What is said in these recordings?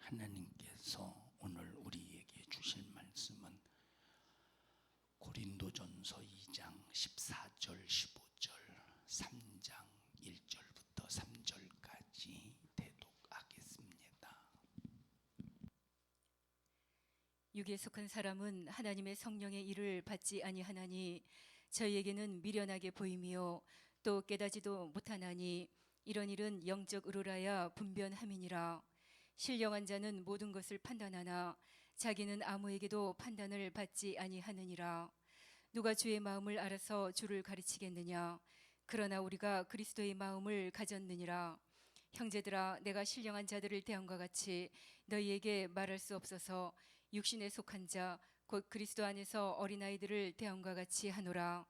하나님께서 오늘 우리에게 주실 말씀은 고린도전서 2장 14절 15절 3장 1절부터 3절까지 대독하겠습니다. 육에 속한 사람은 하나님의 성령의 일을 받지 아니하나니 저희에게는 미련하게 보임이요 또 깨닫지도 못하나니 이런 일은 영적으로라야 분변함이니라. 신령한 자는 모든 것을 판단하나 자기는 아무에게도 판단을 받지 아니하느니라. 누가 주의 마음을 알아서 주를 가르치겠느냐? 그러나 우리가 그리스도의 마음을 가졌느니라. 형제들아, 내가 신령한 자들을 대함과 같이 너희에게 말할 수 없어서 육신에 속한 자 곧 그리스도 안에서 어린아이들을 대함과 같이 하노라.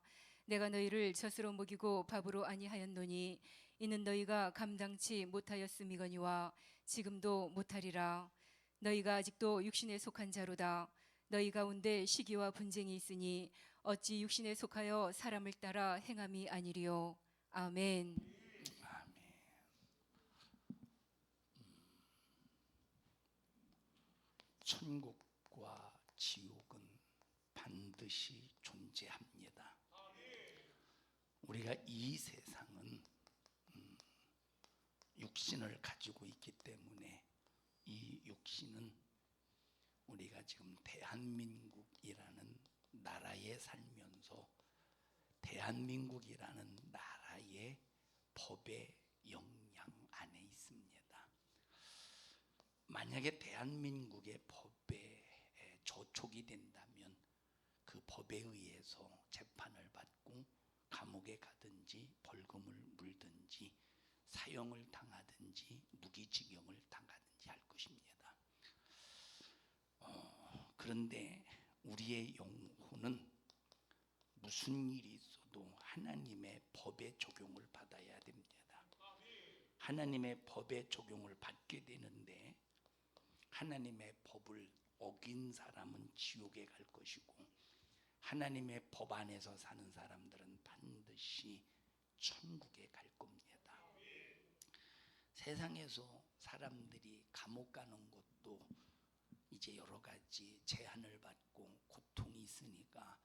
내가 너희를 젖으로 먹이고 밥으로 아니하였노니 이는 너희가 감당치 못하였음이거니와 지금도 못하리라. 너희가 아직도 육신에 속한 자로다. 너희 가운데 시기와 분쟁이 있으니 어찌 육신에 속하여 사람을 따라 행함이 아니리요. 아멘. 아멘. 천국과 지옥은 반드시 존재합니다. 우리가 이 세상은 육신을 가지고 있기 때문에 이 육신은 우리가 지금 대한민국이라는 나라에 살면서 대한민국이라는 나라의 법의 영향 안에 있습니다. 만약에 대한민국의 법에 저촉이 된다면 그 법에 의해서 재판을 받고 감옥에 가든지 벌금을 물든지 사형을 당하든지 무기징역을 당하든지 할 것입니다. 그런데 우리의 영혼은 무슨 일이 있어도 하나님의 법의 적용을 받아야 됩니다. 하나님의 법의 적용을 받게 되는데 하나님의 법을 어긴 사람은 지옥에 갈 것이고 하나님의 법 안에서 사는 사람들은 반드시 천국에 갈 겁니다. 세상에서 사람들이 감옥 가는 것도 이제 여러 가지 제한을 받고 고통이 있으니까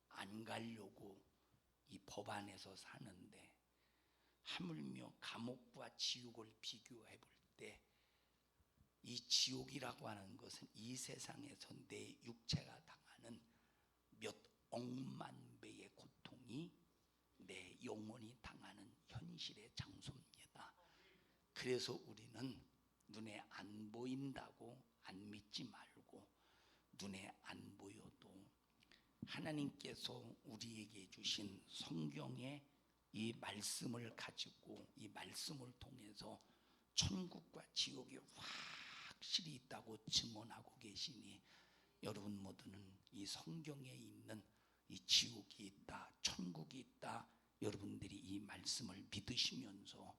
안 가려고 이 법 안에서 사는데 하물며 감옥과 지옥을 비교해 볼 때 이 지옥이라고 하는 것은 이 세상에서 내 육체가 당하는 몇 억만 배의 고통이 내 영혼이 당하는 현실의 장소입니다. 그래서 우리는 눈에 안 보인다고 안 믿지 말고 눈에 안 보여도 하나님께서 우리에게 주신 성경의 이 말씀을 가지고 이 말씀을 통해서 천국과 지옥이 확실히 있다고 증언하고 계시니 여러분 모두는 이 성경에 있는 이 지옥이 있다, 천국이 있다, 여러분들이 이 말씀을 믿으시면서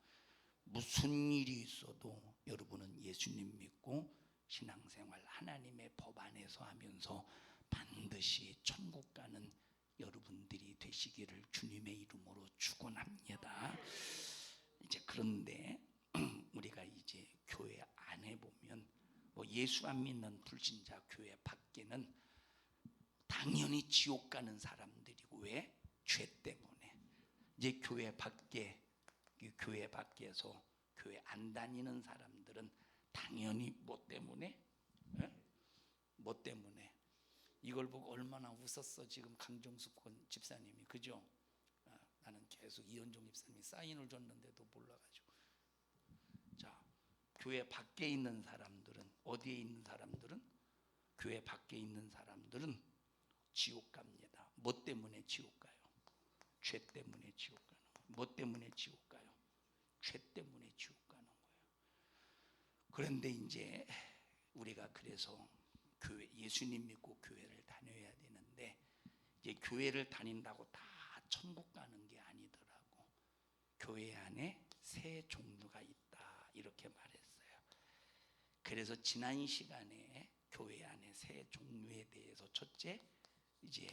무슨 일이 있어도 여러분은 예수님 믿고 신앙생활 하나님의 법 안에서 하면서 반드시 천국 가는 여러분들이 되시기를 주님의 이름으로 축원합니다. 이제 그런데 우리가 이제 교회 안에 보면 뭐 예수 안 믿는 불신자 교회 밖에는 당연히 지옥 가는 사람들이고 왜? 죄 때문에. 이제 교회 밖에서 교회 안 다니는 사람들은 당연히 뭐 때문에? 뭐 때문에? 이걸 보고 얼마나 웃었어 지금 강정숙 집사님이, 그죠? 나는 계속 이현종 집사님이 사인을 줬는데도 몰라가지고. 자, 교회 밖에 있는 사람들은, 어디에 있는 사람들은? 교회 밖에 있는 사람들은 지옥 갑니다. 뭐 때문에 지옥 가요? 죄 때문에 지옥 가는 거예요. 뭐 때문에 지옥 가요? 죄 때문에 지옥 가는 거예요. 그런데 이제 우리가 그래서 교회, 예수님 믿고 교회를 다녀야 되는데 이제 교회를 다닌다고 다 천국 가는 게 아니더라고. 교회 안에 세 종류가 있다 이렇게 말했어요. 그래서 지난 시간에 교회 안에 세 종류에 대해서 첫째, 이제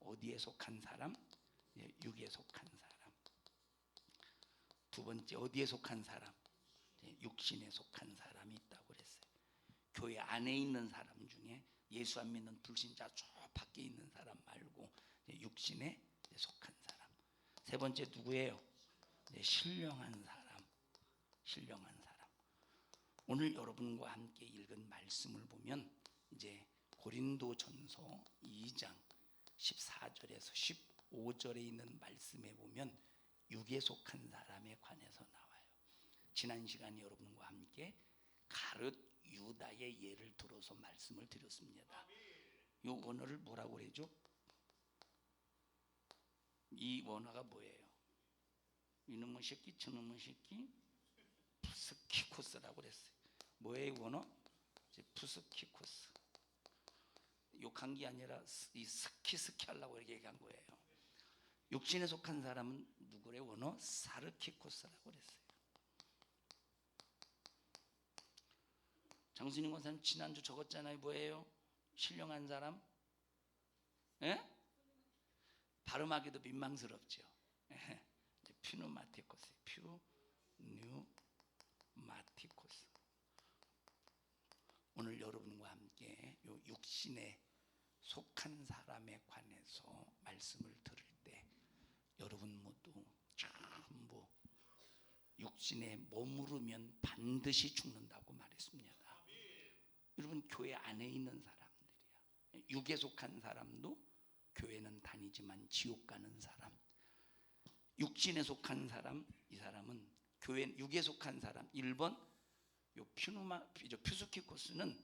어디에 속한 사람? 육에 속한 사람. 두 번째, 어디에 속한 사람? 육신에 속한 사람이 있다고 그랬어요. 교회 안에 있는 사람 중에 예수 안 믿는 불신자 저 밖에 있는 사람 말고 육신에 속한 사람. 세 번째 누구예요? 신령한 사람. 신령한 사람. 오늘 여러분과 함께 읽은 말씀을 보면 이제 고린도전서 2장 14절에서 15절에 있는 말씀에 보면 육에 속한 사람에 관해서 나와요. 지난 시간에 여러분과 함께 가룟 유다의 예를 들어서 말씀을 드렸습니다. 이 원어를 뭐라고 그러죠? 이 원어가 뭐예요? 이놈의 새끼 저놈의 새끼 푸스키코스라고 그랬어요. 뭐예요 원어? 이제 푸스키코스. 욕한 게 아니라 이 스키 하려고 이렇게 얘기한 거예요. 육신에 속한 사람은 누구래? 원어 사르키코스라고 그랬어요. 장순인 권사님 지난주 적었잖아요. 뭐예요? 신령한 사람? 예? 발음하기도 민망스럽죠. 예. 퓨누마티코스. 퓨누마티코스. 오늘 여러분과 함께 요 육신에 속한 사람에 관해서 말씀을 들을 때 여러분 모두 전부 육신에 머무르면 반드시 죽는다고 말했습니다. 여러분 교회 안에 있는 사람들이야. 육에 속한 사람도 교회는 다니지만 지옥 가는 사람. 육신에 속한 사람, 이 사람은 교회 육에 속한 사람 1번 요 퓨스키코스는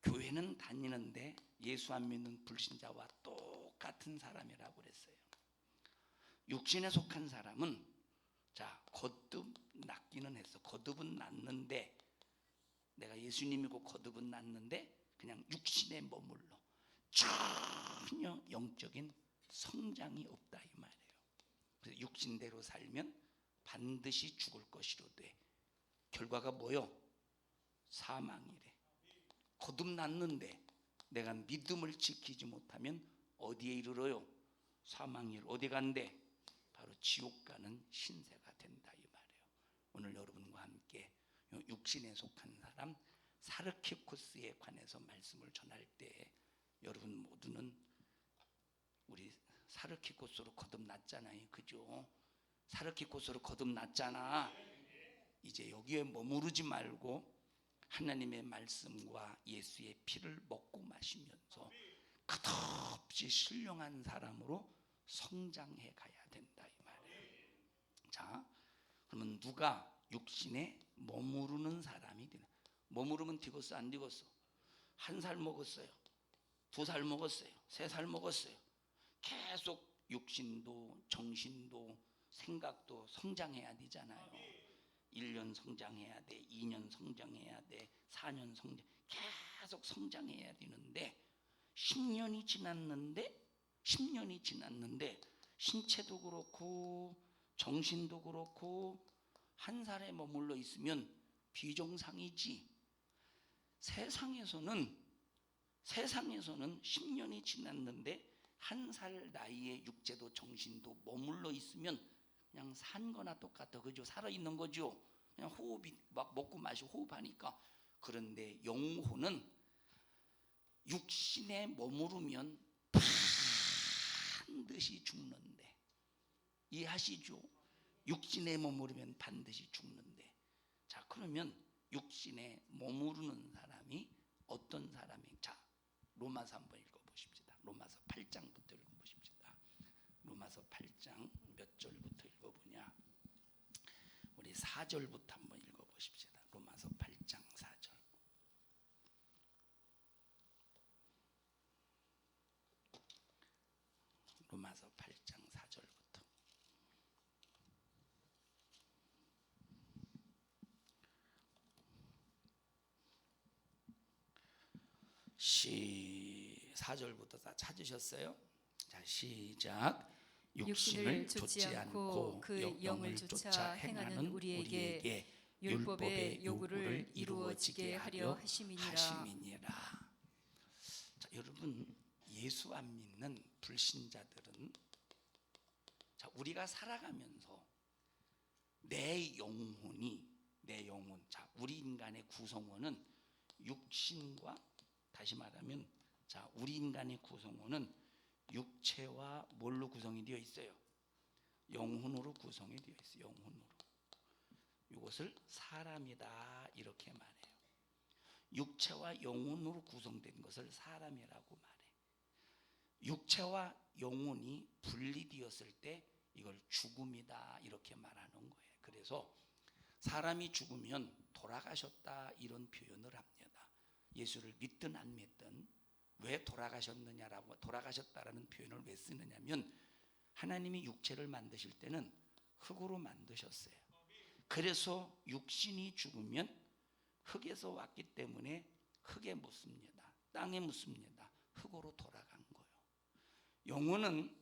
교회는 다니는데 예수 안 믿는 불신자와 똑같은 사람이라고 그랬어요. 육신에 속한 사람은 자 거듭 낫기는 했어. 거듭은 낫는데 내가 예수님이고 거듭은 낫는데 그냥 육신에 머물러 전혀 영적인 성장이 없다 이 말이에요. 그래서 육신대로 살면 반드시 죽을 것이로되 결과가 뭐요? 사망이래. 거듭났는데 내가 믿음을 지키지 못하면 어디에 이르러요? 사망이 어디 간대? 바로 지옥 가는 신세가 된다 이 말이에요. 오늘 여러분과 함께 육신에 속한 사람 사르키코스에 관해서 말씀을 전할 때 여러분 모두는 우리 사르키코스로 거듭났잖아요. 그죠? 사르키코스로 거듭났잖아. 이제 여기에 머무르지 말고 하나님의 말씀과 예수의 피를 먹고 마시면서 끝없이 신령한 사람으로 성장해 가야 된다 이 말이에요. 자, 그러면 누가 육신에 머무르는 사람이 되나? 머무르면 되겠어 안 되겠어? 1살 먹었어요. 2살 먹었어요. 3살 먹었어요. 계속 육신도 정신도 생각도 성장해야 되잖아요. 1년 성장해야 돼. 2년 성장해야 돼. 4년 성장 계속 성장해야 되는데 10년이 지났는데 신체도 그렇고 정신도 그렇고 1살에 머물러 있으면 비정상이지. 세상에서는 10년이 지났는데 1살 나이에 육체도 정신도 머물러 있으면 그냥 산 거나 똑같아. 그죠? 살아있는 거죠. 그냥 호흡이 막 먹고 마시고 호흡하니까. 그런데 영혼은 육신에 머무르면 반드시 죽는데. 이해하시죠? 육신에 머무르면 반드시 죽는데. 자, 그러면 육신에 머무르는 사람이 어떤 사람이? 자, 로마서 한번 읽어보십시다. 로마서 8장부터 읽어보십시다. 로마서 8장 몇 절부터 읽어보냐? 우리 4절부터 한번 읽어보십시다. 로마서 8장 4절. 로마서 8장 4절부터. 시 4절부터 다 찾으셨어요? 자, 시작. 육신을 좇지 않고 그 영을 쫓아 행하는 우리에게 율법의 요구를 이루어지게 하려 하심이니라. 자, 여러분 예수 안 믿는 불신자들은 자, 우리가 살아가면서 내 영혼 자, 우리 인간의 구성원은 육신과, 다시 말하면 자, 우리 인간의 구성원은 육체와 뭘로 구성이 되어 있어요? 영혼으로 구성이 되어 있어요. 영혼으로. 이것을 사람이다 이렇게 말해요. 육체와 영혼으로 구성된 것을 사람이라고 말해. 육체와 영혼이 분리되었을 때 이걸 죽음이다 이렇게 말하는 거예요. 그래서 사람이 죽으면 돌아가셨다 이런 표현을 합니다. 예수를 믿든 안 믿든 왜 돌아가셨느냐라고, 돌아가셨다라는 표현을 왜 쓰느냐면 하나님이 육체를 만드실 때는 흙으로 만드셨어요. 그래서 육신이 죽으면 흙에서 왔기 때문에 흙에 묻습니다. 땅에 묻습니다. 흙으로 돌아간 거예요. 영혼은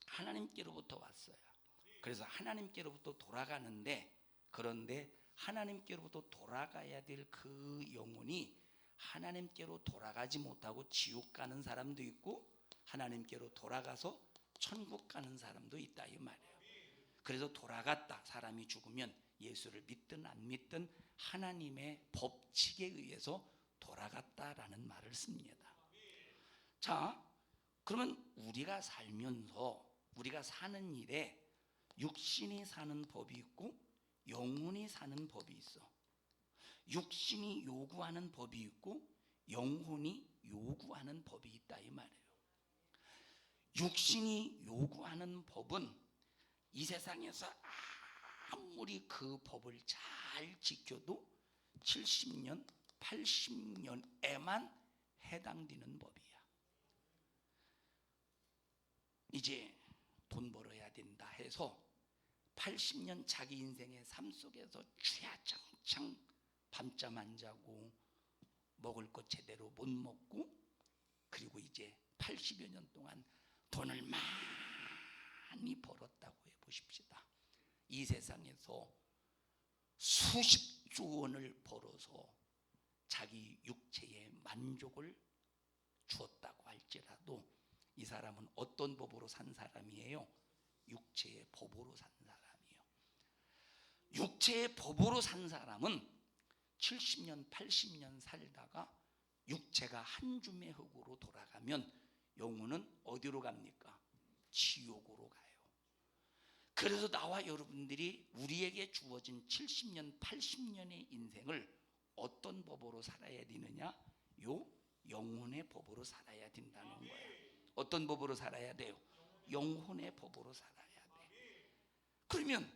하나님께로부터 왔어요. 그래서 하나님께로부터 돌아가는데, 그런데 하나님께로부터 돌아가야 될 그 영혼이 하나님께로 돌아가지 못하고 지옥 가는 사람도 있고 하나님께로 돌아가서 천국 가는 사람도 있다 이 말이에요. 그래서 돌아갔다, 사람이 죽으면 예수를 믿든 안 믿든 하나님의 법칙에 의해서 돌아갔다라는 말을 씁니다. 자, 그러면 우리가 살면서 우리가 사는 일에 육신이 사는 법이 있고 영혼이 사는 법이 있어. 육신이 요구하는 법이 있고 영혼이 요구하는 법이 있다 이 말이에요. 육신이 요구하는 법은 이 세상에서 아무리 그 법을 잘 지켜도 70년, 80년에만 해당되는 법이야. 이제 돈 벌어야 된다 해서 80년 자기 인생의 삶 속에서 주야장창 밤잠 안 자고 먹을 것 제대로 못 먹고, 그리고 이제 80여 년 동안 돈을 많이 벌었다고 해보십시다. 이 세상에서 수십조 원을 벌어서 자기 육체의 만족을 주었다고 할지라도 이 사람은 어떤 법으로 산 사람이에요? 육체의 법으로 산 사람이에요. 육체의 법으로 산 사람은 70년, 80년 살다가 육체가 한 줌의 흙으로 돌아가면 영혼은 어디로 갑니까? 지옥으로 가요. 그래서 나와 여러분들이 우리에게 주어진 70년, 80년의 인생을 어떤 법으로 살아야 되느냐? 요 영혼의 법으로 살아야 된다는 거예요. 어떤 법으로 살아야 돼요? 영혼의 법으로 살아야 돼. 그러면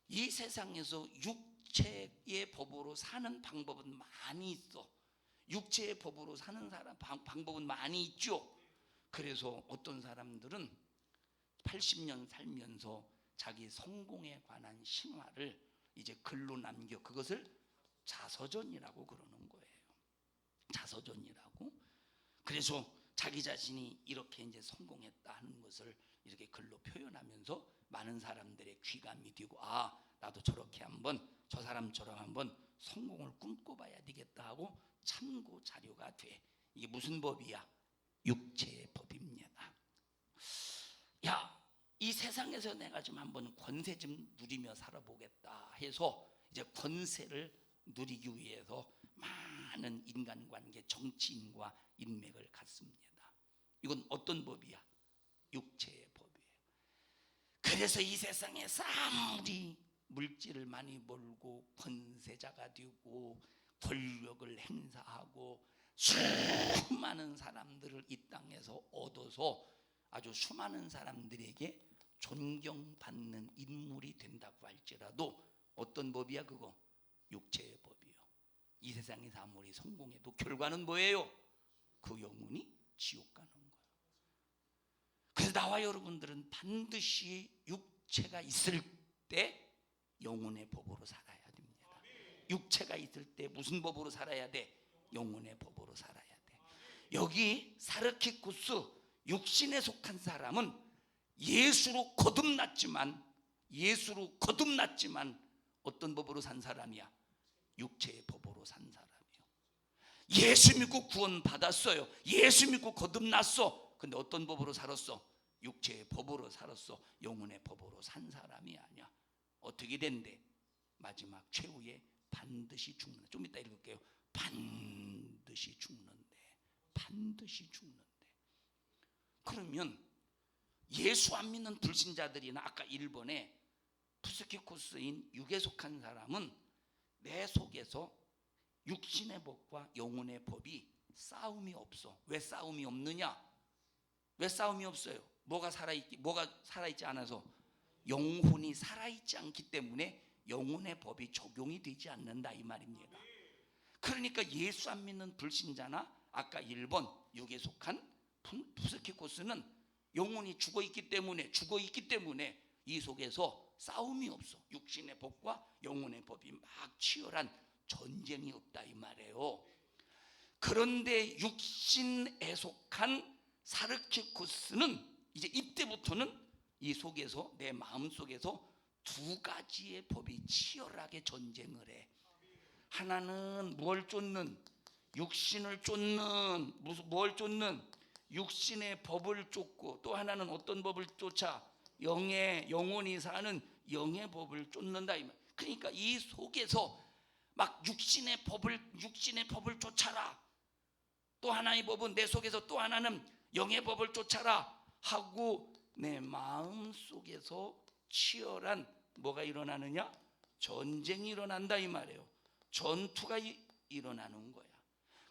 이 세상에서 육체의 법으로 사는 방법은 많이 있어. 육체의 법으로 사는 사람 방법은 많이 있죠. 그래서 어떤 사람들은 80년 살면서 자기 성공에 관한 신화를 이제 글로 남겨, 그것을 자서전이라고 그러는 거예요. 자서전이라고. 그래서 자기 자신이 이렇게 이제 성공했다 하는 것을 이렇게 글로 표현하면서 많은 사람들의 귀감이 되고, 아, 나도 저렇게 한번 저 사람처럼 한번 성공을 꿈꿔봐야 되겠다 하고 참고 자료가 돼. 이게 무슨 법이야? 육체의 법입니다. 야, 이 세상에서 내가 좀 한번 권세 좀 누리며 살아보겠다 해서 이제 권세를 누리기 위해서 많은 인간관계, 정치인과 인맥을 갖습니다. 이건 어떤 법이야? 육체의 법이에요. 그래서 이 세상에서 아무리 물질을 많이 벌고 권세자가 되고 권력을 행사하고 수많은 사람들을 이 땅에서 얻어서 아주 수많은 사람들에게 존경받는 인물이 된다고 할지라도 어떤 법이야 그거? 육체의 법이요. 이 세상에서 아무리 성공해도 결과는 뭐예요? 그 영혼이 지옥 가는 거예요. 그래서 나와 여러분들은 반드시 육체가 있을 때 영혼의 법으로 살아야 됩니다. 육체가 있을 때 무슨 법으로 살아야 돼? 영혼의 법으로 살아야 돼. 여기 사르키쿠스 육신에 속한 사람은 예수로 거듭났지만 어떤 법으로 산 사람이야? 육체의 법으로 산 사람이요. 예수 믿고 구원 받았어요. 예수 믿고 거듭났어. 근데 어떤 법으로 살았어? 육체의 법으로 살았어. 영혼의 법으로 산 사람이 아니야. 어떻게 된대? 마지막 최후에 반드시 죽는다. 좀 이따 읽을게요. 반드시 반드시 죽는데, 반드시 죽는데. 그러면 예수 안 믿는 불신자들이나 아까 1번에 푸스키코스인 육에 속한 사람은 내 속에서 육신의 법과 영혼의 법이 싸움이 없어. 왜 싸움이 없느냐? 왜 싸움이 없어요? 뭐가 살아있지 않아서? 영혼이 살아있지 않기 때문에 영혼의 법이 적용이 되지 않는다 이 말입니다. 그러니까 예수 안 믿는 불신자나 아까 1번 육에 속한 푸스키코스는 영혼이 죽어있기 때문에 이 속에서 싸움이 없어. 육신의 법과 영혼의 법이 막 치열한 전쟁이 없다 이 말이에요. 그런데 육신에 속한 사르키코스는 이제 이때부터는 이 속에서, 내 마음 속에서 두 가지의 법이 치열하게 전쟁을 해. 하나는 뭘 쫓는? 육신을 쫓는, 뭘 쫓는? 육신의 법을 쫓고, 또 하나는 어떤 법을 쫓아? 영혼이 사는 영의 법을 쫓는다 이 말. 그러니까 이 속에서 막 육신의 법을 쫓아라. 또 하나의 법은 내 속에서, 또 하나는 영의 법을 쫓아라 하고 내 마음 속에서 치열한 뭐가 일어나느냐? 전쟁이 일어난다 이 말이에요. 전투가 일어나는 거야.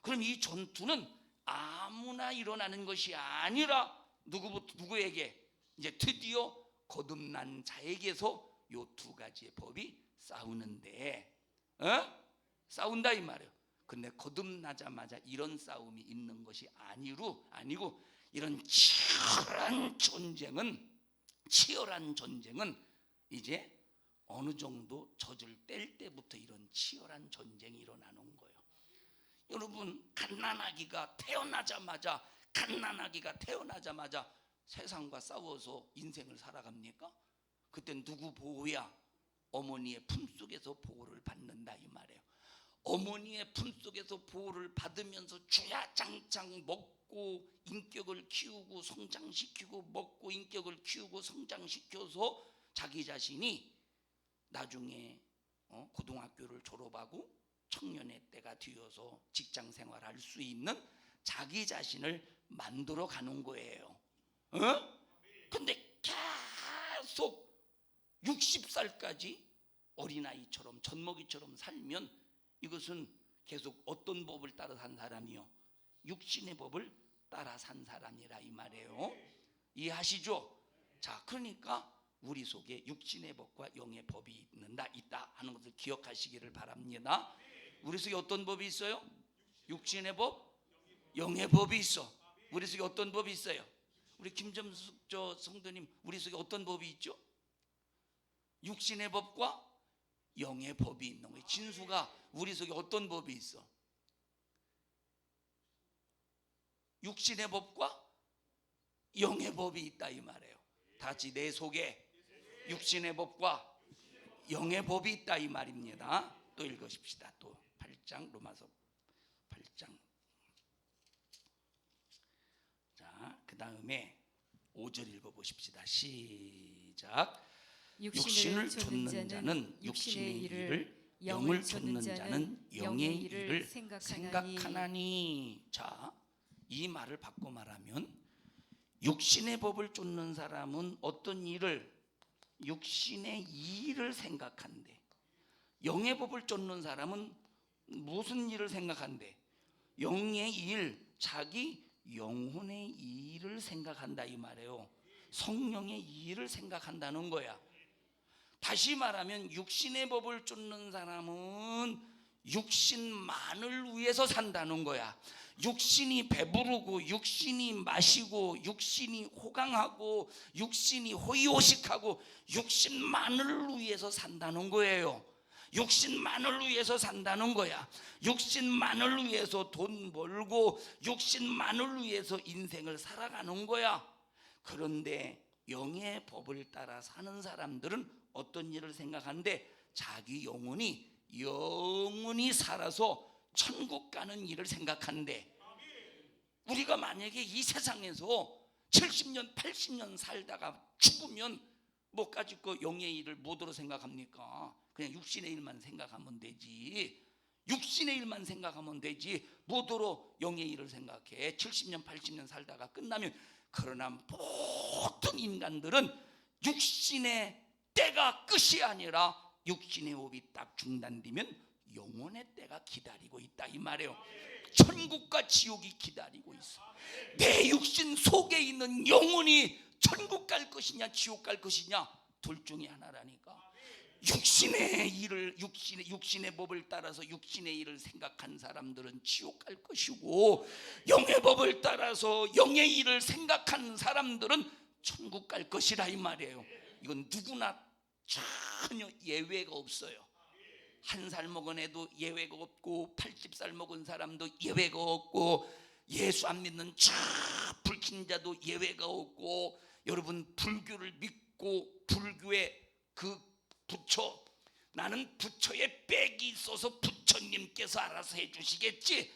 그럼 이 전투는 아무나 일어나는 것이 아니라 누구에게? 이제 드디어 거듭난 자에게서 요 두 가지의 법이 싸우는데, 싸운다 이 말이에요. 근데 거듭나자마자 이런 싸움이 있는 것이 아니고 이런 치열한 전쟁은 이제 어느 정도 젖을 뗄 때부터 이런 치열한 전쟁이 일어나는 거예요. 여러분, 갓난아기가 태어나자마자 세상과 싸워서 인생을 살아갑니까? 그땐 누구 보호야? 어머니의 품속에서 보호를 받는다 이 말이에요. 어머니의 품속에서 보호를 받으면서 주야장창 먹고 인격을 키우고 성장시키고, 먹고 인격을 키우고 성장시켜서 자기 자신이 나중에 고등학교를 졸업하고 청년의 때가 되어서 직장 생활할 수 있는 자기 자신을 만들어 가는 거예요. 근데 계속 60살까지 어린아이처럼 젖먹이처럼 살면 이것은 계속 어떤 법을 따라 산 사람이요? 육신의 법을 따라 산 사람이라 이 말이에요. 이해하시죠? 자, 그러니까 우리 속에 육신의 법과 영의 법이 있다 하는 것을 기억하시기를 바랍니다. 우리 속에 어떤 법이 있어요? 육신의 법, 영의 법이 있어. 우리 속에 어떤 법이 있어요? 우리 김점숙 성도님, 우리 속에 어떤 법이 있죠? 육신의 법과 영의 법이 있는 거예요. 진수가 우리 속에 어떤 법이 있어? 육신의 법과 영의 법이 있다 이 말이에요. 다 같이 내 속에 육신의 법과 영의 법이 있다 이 말입니다. 또 읽으십시다. 또 8장, 로마서 8장. 자, 그 다음에 5절 읽어보십시다. 시작. 육신을 좇는 자는 육신의 일을, 영을 좇는 자는 영의 일을 생각하나니. 자, 이 말을 바꿔 말하면 육신의 법을 쫓는 사람은 어떤 일을? 육신의 일을 생각한대. 영의 법을 쫓는 사람은 무슨 일을 생각한대? 영의 일, 자기 영혼의 일을 생각한다 이 말이에요. 성령의 일을 생각한다는 거야. 다시 말하면 육신의 법을 쫓는 사람은 육신만을 위해서 산다는 거야. 육신이 배부르고, 육신이 마시고, 육신이 호강하고, 육신이 호의호식하고, 육신만을 위해서 산다는 거예요. 육신만을 위해서 산다는 거야. 육신만을 위해서 돈 벌고, 육신만을 위해서 인생을 살아가는 거야. 그런데 영의 법을 따라 사는 사람들은 어떤 일을 생각하는데? 자기 영혼이 살아서 천국 가는 일을 생각하는데, 우리가 만약에 이 세상에서 70년 80년 살다가 죽으면 뭐까짓 거 영의 일을 뭐로 생각합니까? 그냥 육신의 일만 생각하면 되지. 육신의 일만 생각하면 되지 뭐더러 영의 일을 생각해. 70년 80년 살다가 끝나면. 그러나 모든 인간들은 육신의 때가 끝이 아니라 육신의 호흡이 딱 중단되면 영혼의 때가 기다리고 있다 이 말이에요. 천국과 지옥이 기다리고 있어. 내 육신 속에 있는 영혼이 천국 갈 것이냐 지옥 갈 것이냐 둘 중에 하나라니까. 육신의 법을 따라서 육신의 일을 생각한 사람들은 지옥 갈 것이고, 영의 법을 따라서 영의 일을 생각하는 사람들은 천국 갈 것이라 이 말이에요. 이건 누구나 전혀 예외가 없어요. 1살 먹은 애도 예외가 없고 80살 먹은 사람도 예외가 없고 예수 안 믿는 저 불신자도 예외가 없고, 여러분 불교를 믿고 불교의 그 부처, 나는 부처에 빽이 있어서 부처님께서 알아서 해주시겠지.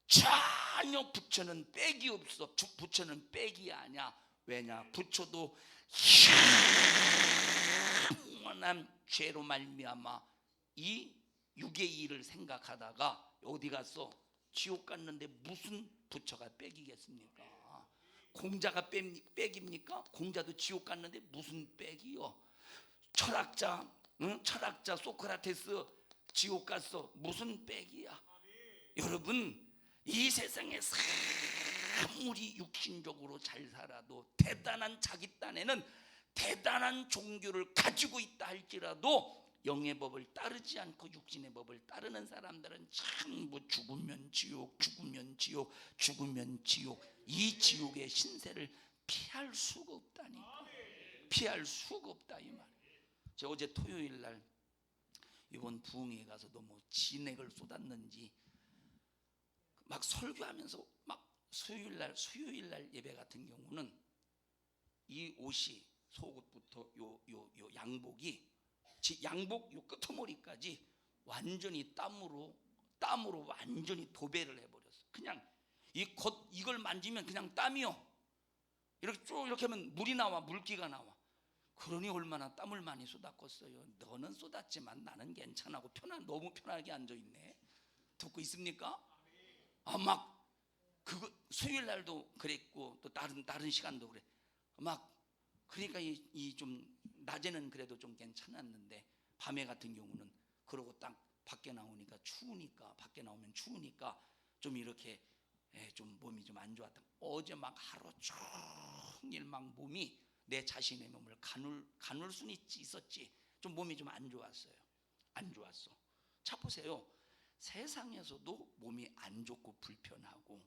전혀 부처는 빽이 없어. 부처는 빽이 아니야. 왜냐? 부처도 영원한 죄로 말미암아 이 육의 일을 생각하다가 어디 갔어? 지옥 갔는데 무슨 부처가 빽이겠습니까? 공자가 빽입니까? 공자도 지옥 갔는데 무슨 빽이요? 철학자 소크라테스 지옥 갔어. 무슨 빽이야? 여러분, 이 세상에서 아무리 육신적으로 잘 살아도 대단한 자기 딴에는 대단한 종교를 가지고 있다 할지라도 영의 법을 따르지 않고 육신의 법을 따르는 사람들은 전부 죽으면 지옥, 죽으면 지옥, 죽으면 지옥, 이 지옥의 신세를 피할 수가 없다니까. 피할 수가 없다 이 말. 제가 어제 토요일 날 이번 부흥회에 가서 너무 진액을 쏟았는지 막 설교하면서 막 수요일 날 예배 같은 경우는 이 옷이 속옷부터 요 양복이 양복 요 끄트머리까지 완전히 땀으로 완전히 도배를 해버렸어. 그냥 이걸 만지면 그냥 땀이요. 이렇게 쭉 이렇게 하면 물이 나와, 물기가 나와. 그러니 얼마나 땀을 많이 쏟았겠어요. 너는 쏟았지만 나는 괜찮아고 너무 편하게 앉아있네. 듣고 있습니까? 막 그거 수요일 날도 그랬고 또 다른 시간도 그래. 막 그러니까 이 좀 낮에는 그래도 좀 괜찮았는데 밤에 같은 경우는 그러고 딱 밖에 나오니까 밖에 나오면 추우니까 좀 이렇게 좀 몸이 좀 안 좋았다. 어제 막 하루 종일 막 몸이 내 자신의 몸을 가눌 수는 있었지. 좀 몸이 좀 안 좋았어요. 안 좋았어. 자 보세요. 세상에서도 몸이 안 좋고 불편하고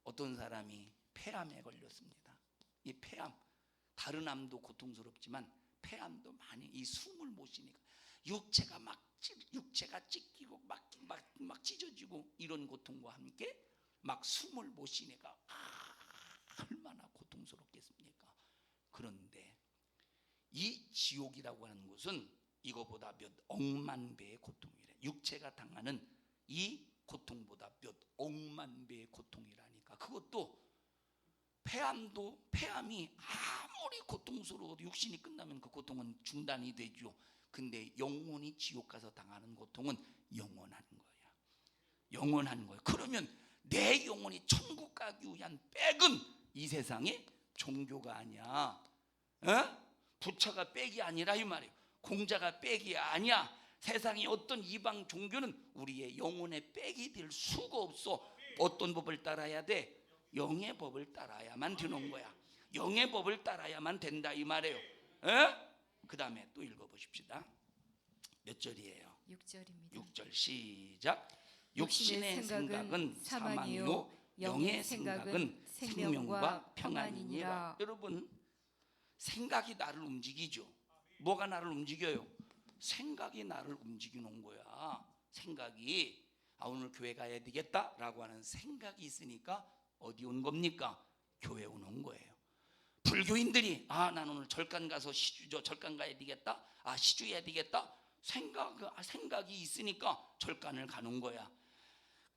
어떤 사람이 폐암에 걸렸습니다. 이 폐암, 다른 암도 고통스럽지만 폐암도 많이 이 숨을 못 쉬니까 육체가 찢기고 막 찢어지고 이런 고통과 함께 막 숨을 못 쉬니까 얼마나 고통스럽겠습니까? 그런데 이 지옥이라고 하는 것은 이거보다 몇 억만 배의 고통이래. 육체가 당하는 이 고통보다 몇 억만 배의 고통이라니까. 그것도 폐암이 아무리 고통스러워도 육신이 끝나면 그 고통은 중단이 되죠. 근데 영혼이 지옥 가서 당하는 고통은 영원한 거야. 영원한 거야. 그러면 내 영혼이 천국 가기 위한 빽은 이 세상에 종교가 아니야. 부처가 빽이 아니라 이 말이에요. 공자가 빽이 아니야. 세상의 어떤 이방 종교는 우리의 영혼의 빽이 될 수가 없어. 어떤 법을 따라야 돼? 영의 법을 따라야만 되는 거야. 영의 법을 따라야만 된다 이 말이에요. 그 다음에 또 읽어보십시다. 몇 절이에요? 6절입니다. 6절 시작. 육신의 생각은 사망이요 영의 생각은 생명과 평안이니라. 여러분, 생각이 나를 움직이죠. 뭐가 나를 움직여요? 생각이 나를 움직이는 거야. 생각이 오늘 교회 가야 되겠다라고 하는 생각이 있으니까 어디 온 겁니까? 교회 오는 거예요. 불교인들이 난 오늘 절간 가서 절간 가야 되겠다. 시주해야 되겠다. 생각이 있으니까 절간을 가는 거야.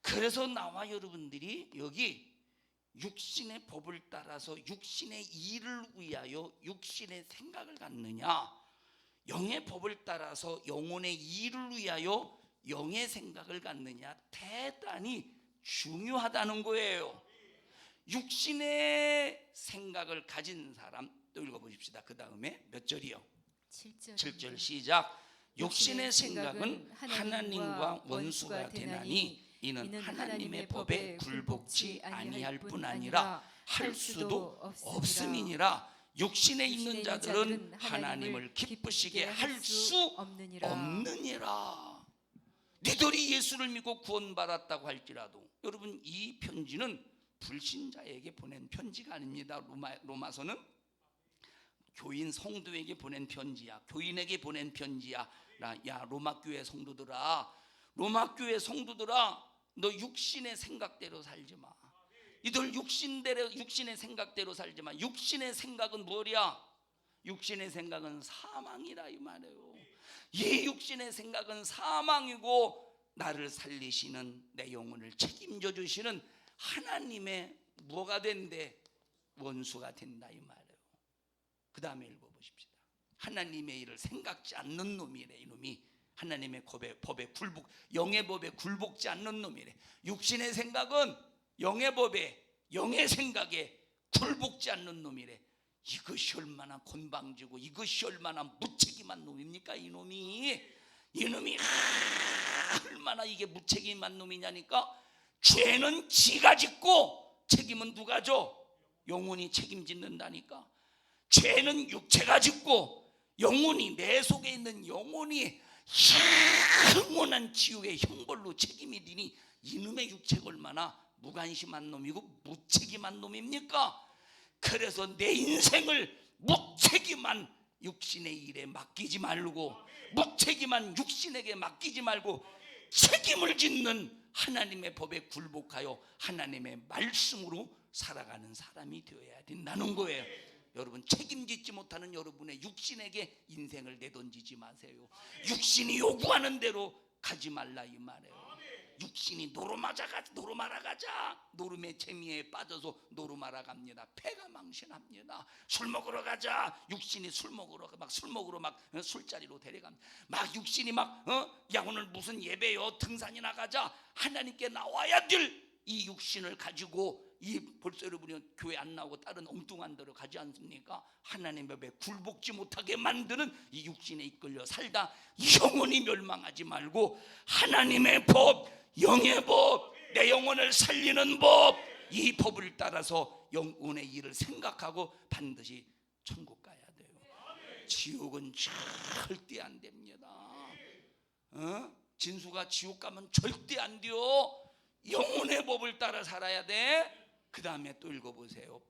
그래서 나와 여러분들이 여기 육신의 법을 따라서 육신의 일을 위하여 육신의 생각을 갖느냐, 영의 법을 따라서 영혼의 일을 위하여 영의 생각을 갖느냐 대단히 중요하다는 거예요. 육신의 생각을 가진 사람, 또 읽어보십시다. 그 다음에 몇 절이요? 7절 시작. 육신의 생각은 하나님과 원수가 되나니 이는 하나님의 법에 굴복치 아니할 뿐 아니라 할 수도 없음이니라. 육신에 있는 자들은 하나님을 기쁘시게 할 수 없느니라. 니들이 예수를 믿고 구원받았다고 할지라도, 여러분 이 편지는 불신자에게 보낸 편지가 아닙니다. 로마서는 교인 성도에게 보낸 편지야. 교인에게 보낸 편지야. 야 로마교회 성도들아, 로마교회 성도들아, 너 육신의 생각대로 살지 마. 이들 육신의 생각대로 살지 마. 육신의 생각은 뭐냐? 육신의 생각은 사망이라 이 말이에요. 이 육신의 생각은 사망이고 나를 살리시는, 내 영혼을 책임져 주시는 하나님의 뭐가 된대? 원수가 된다 이 말이에요. 그 다음에 읽어보십시다. 하나님의 일을 생각지 않는 놈이래. 이놈이 하나님의 법에 굴복, 영의 법에 굴복지 않는 놈이래. 육신의 생각은 영의 법에, 영의 생각에 굴복지 않는 놈이래. 이것이 얼마나 건방지고 이것이 얼마나 무책임한 놈입니까? 이놈이 얼마나 이게 무책임한 놈이냐니까. 죄는 지가 짓고 책임은 누가 져? 영혼이 책임진다니까. 죄는 육체가 짓고 영혼이, 내 속에 있는 영혼이 영원한 지옥의 형벌로 책임이 되니 이놈의 육체가 얼마나 무관심한 놈이고 무책임한 놈입니까? 그래서 내 인생을 무책임한 육신의 일에 맡기지 말고, 무책임한 육신에게 맡기지 말고 책임을 짓는 하나님의 법에 굴복하여 하나님의 말씀으로 살아가는 사람이 되어야 된다는 거예요. 여러분 책임짓지 못하는 여러분의 육신에게 인생을 내던지지 마세요. 육신이 요구하는 대로 가지 말라 이 말이에요. 육신이 노름하러 가자. 노름의 재미에 빠져서 노름하러 갑니다. 폐가 망신합니다. 술 먹으러 가자. 육신이 술 먹으러 술자리로 데려갑니다. 막 육신이 야 오늘 무슨 예배요, 등산이나 가자. 하나님께 나와야 될 이 육신을 가지고 벌써 여러분이 교회 안 나오고 다른 엉뚱한 데로 가지 않습니까? 하나님의 법에 굴복지 못하게 만드는 이 육신에 이끌려 살다 영원히 멸망하지 말고 하나님의 법, 영의 법, 내 영혼을 살리는 법, 이 법을 따라서 영혼의 일을 생각하고 반드시 천국 가야 돼요. 지옥은 절대 안 됩니다. 진수가 지옥 가면 절대 안 돼요. 영혼의 법을 따라 살아야 돼. 그 다음에 또 읽어보세요.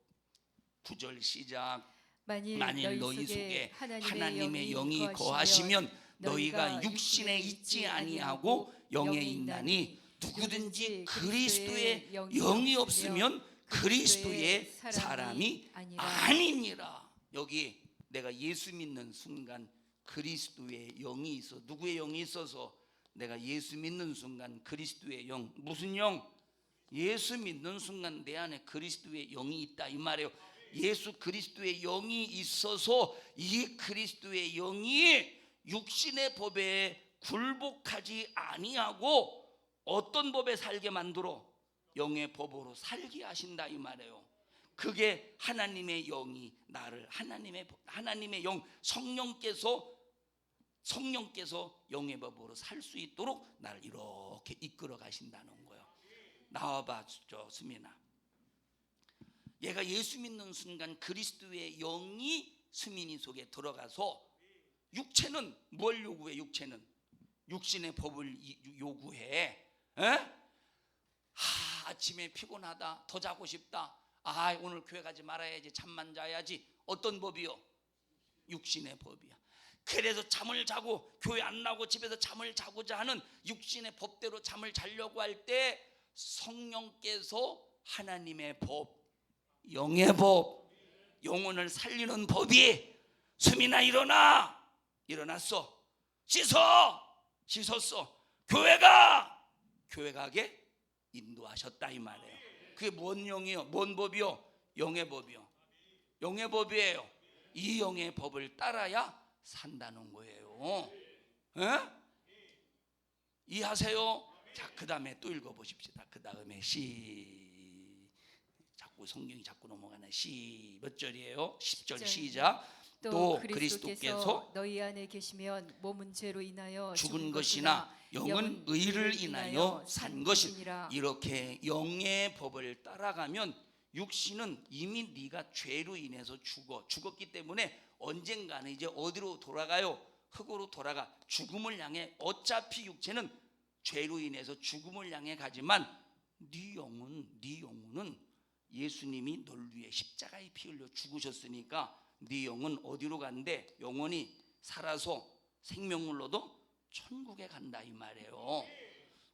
9절 시작. 만일 너희 속에 하나님의 영이 거하시면 너희가 육신에 있지 아니하고 영에 있나니 누구든지 그리스도의 영이 없으면 그리스도의 사람이 아니니라. 여기 내가 예수 믿는 순간 그리스도의 영이 있어. 누구의 영이 있어서? 내가 예수 믿는 순간 그리스도의 영. 무슨 영? 예수 믿는 순간 내 안에 그리스도의 영이 있다 이 말이에요. 예수 그리스도의 영이 있어서 이 그리스도의 영이 육신의 법에 굴복하지 아니하고 어떤 법에 살게 만들어? 영의 법으로 살게 하신다 이 말이에요. 그게 하나님의 영이 나를, 하나님의 영, 성령께서 영의 법으로 살 수 있도록 나를 이렇게 이끌어 가신다는 거예요. 나와봐, 수민아. 얘가 예수 믿는 순간 그리스도의 영이 수민이 속에 들어가서 육체는 뭘 요구해? 육체는 육신의 법을 요구해. 아침에 피곤하다, 더 자고 싶다. 오늘 교회 가지 말아야지, 잠만 자야지. 어떤 법이요? 육신의 법이야. 그래서 잠을 자고 교회 안 나오고 집에서 잠을 자고자 하는 육신의 법대로 잠을 자려고 할 때 성령께서 하나님의 법, 영의 법, 영혼을 살리는 법이 수민아 일어났어. 씻었어. 교회 가게 인도하셨다 이 말이에요. 그게 뭔 영이요? 뭔 법이요? 영의 법이요. 영의 법이에요. 이 영의 법을 따라야 산다는 거예요. 이해하세요? 자, 그 다음에 또 읽어보십시다. 그 다음에 자꾸 성경이 자꾸 넘어가네. 몇 절이에요? 10절 시작. 또 그리스도께서 너희 안에 계시면 몸은 죄로 인하여 죽은 것이나 영은 의를 인하여 산 것이니라. 이렇게 영의 법을 따라가면 육신은 이미 네가 죄로 인해서 죽었기 때문에 언젠가는 이제 어디로 돌아가요? 흙으로 돌아가 죽음을 향해. 어차피 육체는 죄로 인해서 죽음을 향해 가지만 네 영혼은 예수님이 널 위해 십자가에 피 흘려 죽으셨으니까 네 영은 어디로 간대? 영혼이 살아서 생명물로도 천국에 간다 이 말이에요.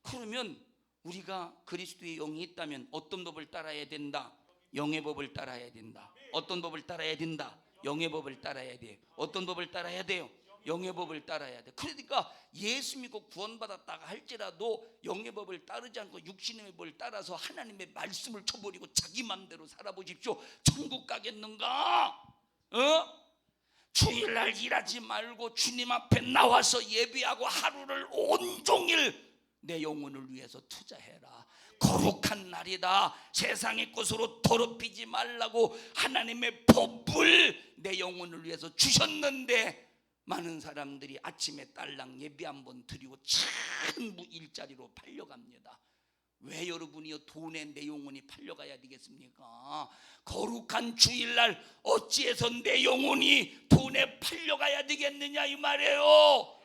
그러면 우리가 그리스도의 영이 있다면 어떤 법을 따라야 된다? 영의 법을 따라야 된다. 어떤 법을 따라야 된다? 영의 법을 따라야 돼. 어떤 법을 따라야 돼요? 영의 법을 따라야 돼. 그러니까 예수 믿고 구원받았다가 할지라도 영의 법을 따르지 않고 육신의 법을 따라서 하나님의 말씀을 쳐버리고 자기 맘대로 살아보십시오. 천국 가겠는가? 주일날 일하지 말고 주님 앞에 나와서 예배하고 하루를 온종일 내 영혼을 위해서 투자해라. 거룩한 날이다. 세상의 것으로 더럽히지 말라고 하나님의 법을 내 영혼을 위해서 주셨는데 많은 사람들이 아침에 딸랑 예배 한번 드리고 전부 일자리로 팔려갑니다. 왜 여러분이요 돈에 내 영혼이 팔려가야 되겠습니까? 거룩한 주일날 어찌해서 내 영혼이 돈에 팔려가야 되겠느냐 이 말이에요.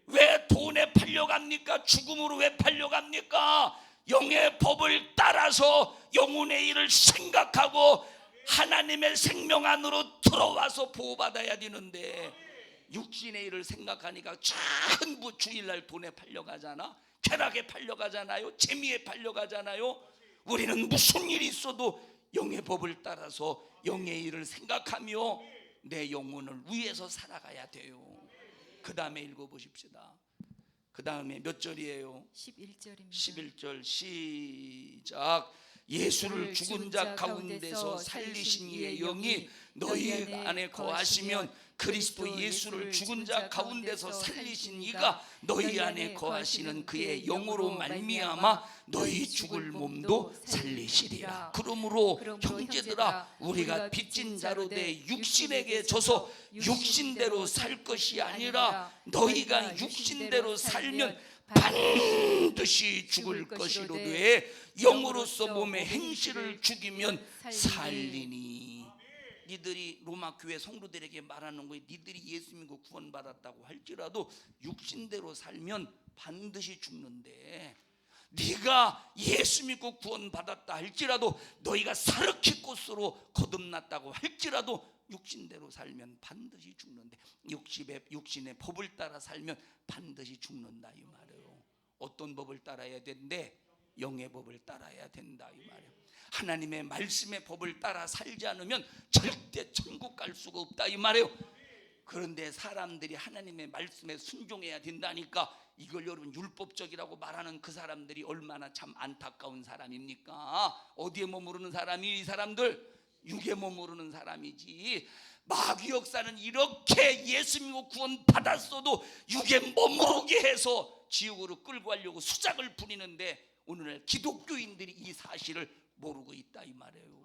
왜 돈에 팔려갑니까? 죽음으로 왜 팔려갑니까? 영의 법을 따라서 영혼의 일을 생각하고 하나님의 생명 안으로 들어와서 보호받아야 되는데 육신의 일을 생각하니까 전부 주일날 돈에 팔려가잖아. 쾌락에 팔려가잖아요. 재미에 팔려가잖아요. 우리는 무슨 일이 있어도 영의 법을 따라서 영의 일을 생각하며 내 영혼을 위해서 살아가야 돼요. 그 다음에 읽어보십시다. 그 다음에 몇 절이에요? 11절입니다. 11절 시작. 예수를 죽은 자 가운데서 살리신 이의 영이 너희 안에 거하시면 그리스도 예수를 죽은 자 가운데서 살리신 이가 너희 안에 거하시는 그의 영으로 말미암아 너희 죽을 몸도 살리시리라. 그러므로 형제들아 우리가 빚진 자로 돼 육신에게 져서 육신대로 살 것이 아니라 너희가 육신대로 살면 반드시 죽을 것이로되 영으로서 몸의 행실을 죽이면 살리니. 니들이 로마 교회 성도들에게 말하는 거예요. 니들이 예수 믿고 구원받았다고 할지라도 육신대로 살면 반드시 죽는데 네가 예수 믿고 구원받았다 할지라도 너희가 사르키꽃으로 거듭났다고 할지라도 육신대로 살면 반드시 죽는데 육신의 법을 따라 살면 반드시 죽는다 이 말이에요. 어떤 법을 따라야 된대? 영의 법을 따라야 된다 이 말이에요. 하나님의 말씀의 법을 따라 살지 않으면 절대 천국 갈 수가 없다 이 말이에요. 그런데 사람들이 하나님의 말씀에 순종해야 된다니까 이걸 여러분 율법적이라고 말하는 그 사람들이 얼마나 참 안타까운 사람입니까? 어디에 머무르는 사람이 이 사람들? 육에 머무르는 사람이지. 마귀 역사는 이렇게 예수 믿고 구원 받았어도 육에 머무르게 해서 지옥으로 끌고 가려고 수작을 부리는데 오늘날 기독교인들이 이 사실을 모르고 있다 이 말이에요.